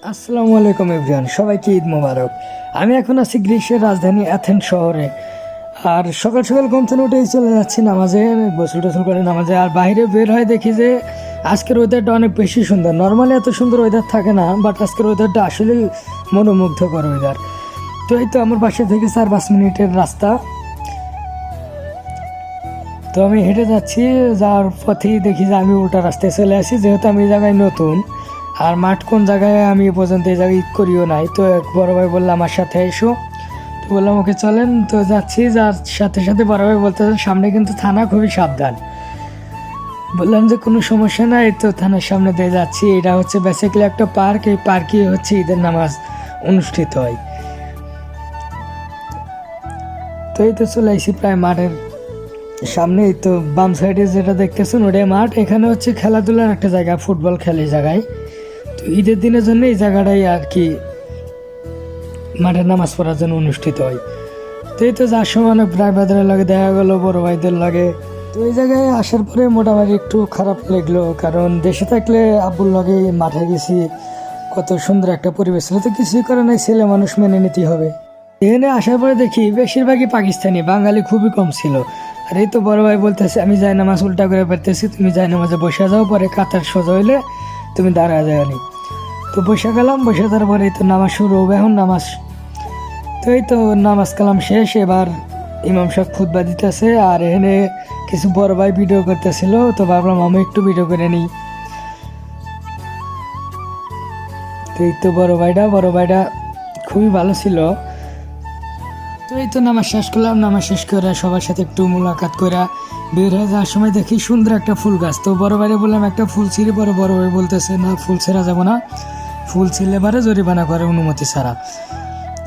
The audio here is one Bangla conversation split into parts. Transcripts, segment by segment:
আসসালামু আলাইকুম এভরিওয়ান, সবাইকে ঈদ মোবারক। আমি এখন আছি গ্রিসের রাজধানী অ্যাথেন্স শহরে। আর সকাল সকাল ঘুম থেকে উঠেই চলে যাচ্ছি নামাজে, গোসল টোসল করে নামাজে। আর বাইরে বের হয়ে দেখি যে আজকের ওয়েদারটা অনেক বেশি সুন্দর। নর্মালি এত সুন্দর ওয়েদার থাকে না, বাট আজকের ওয়েদারটা আসলেই মনোমুগ্ধকর ওয়েদার। তো এই তো আমার বাসা থেকে 4-5 মিনিটের রাস্তা। তো আমি হেঁটে যাচ্ছি, যাওয়ার পথেই দেখি যে আমি উল্টা রাস্তায় চলে আসি, যেহেতু আমি এই জায়গায় নতুন। আর মাঠ কোন জায়গায় আমি এ পর্যন্ত এই জায়গায় ঈদ করিও নাই। তো এক বড় ভাই বললাম আমার সাথে এসো। তো বললাম ওকে চলেন। তো যাচ্ছি, যার সাথে সাথে বড় ভাই বলতেছেন সামনে কিন্তু থানা, খুবই সাবধান। বললাম যে কোনো সমস্যা নাই। তো থানার সামনে দিয়ে যাচ্ছি। এটা হচ্ছে বেসিক্যালি একটা পার্ক। এই পার্কে হচ্ছে ঈদের নামাজ অনুষ্ঠিত হয়। তো এই তো চলে আসি প্রায় মাঠের সামনে। তো বাম সাইডে যেটা দেখতেছেন ওটাই মাঠ। এখানে হচ্ছে খেলাধুলার একটা জায়গা, ফুটবল খেলে এই জায়গায়। তো ঈদের দিনের জন্য এই জায়গাটাই আর কি মাঠে নামাজ পড়ার জন্য অনুষ্ঠিত হয়। তো এই তো যার সময় অনেক ভাই ভাইদের লাগে দেখা গেলো, বড় ভাইদের লাগে। তো এই জায়গায় আসার পরে মোটামুটি একটু খারাপ লাগলো, কারণ দেশে থাকলে আব্বুর লগে মাঠে গেছি, কত সুন্দর একটা পরিবেশ ছিল। তো কিছুই করে নাই, ছেলে মানুষ মেনে নিতেই হবে। এখানে আসার পরে দেখি বেশিরভাগই পাকিস্তানি, বাঙালি খুবই কম ছিল। আর এই তো বড় ভাই বলতেছে আমি যাই নামাজ উল্টা করে পেতেছি, তুমি যাই নামাজে বসে যাও, পরে কাতার সোজা হইলে তুমি দাঁড়া যাওনি। তো বসে গেলাম, বসে তারপরে এই তো নামাজ শুরু হবে এখন নামাজ। তো এই তো নামাজ কালাম শেষ, এবার ইমাম সাহেব খুতবা দিতেছে। আর এখানে কিছু বড় ভাই ভিডিও করতেছিল, তো ভাবলাম আমি একটু ভিডিও করে নিই। তো এই তো বড় ভাইটা খুবই ভালো ছিল। তো এই তো নামাজ শেষ করলাম, নামাজ শেষ করে সবার সাথে একটু মোলাকাত করে বের হয়ে যাওয়ার সময় দেখি সুন্দর একটা ফুল গাছ। তো বড় ভাইরে বললাম একটা ফুল ছিঁড়ে, বড় ভাই বলতেছে না, ফুল ছেঁড়া যাবো না, ফুল ছিঁড়লে পারে জরিমানা করে অনুমতি ছাড়া।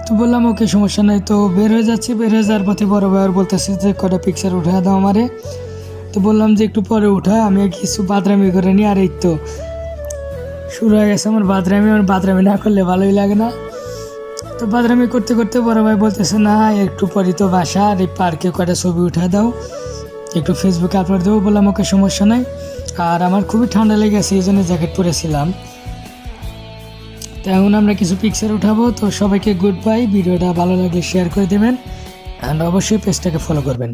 তো বললাম ওকে সমস্যা নাই। তো বের হয়ে যাচ্ছি, বের হয়ে যাওয়ার পথে বড় ভাই আর বলতেছে যে কটা পিকচার উঠে দাও আমারে। তো বললাম যে একটু পরে উঠায়, আমি কিছু বাদরামি করে নিই। আর এই তো শুরু হয়ে গেছে আমার বাদরামি না করলে ভালোই লাগে না। তো বাদরামি করতে করতে বড় ভাই বলতেছে না একটু পরই তো বাসা, আর এই পার্কে কটা ছবি উঠে দাও, একটু ফেসবুকে আপলোড দেবো। বললাম ওকে সমস্যা নাই। আর আমার খুবই ঠান্ডা লেগেছে, এই জন্য জ্যাকেট পরেছিলাম। তো এখন আমরা কিছু পিকচার উঠাবো। তো সবাইকে গুড বাই। ভিডিওটা ভালো লাগলে শেয়ার করে দেবেন, অ্যান্ড অবশ্যই পেজটাকে ফলো করবেন।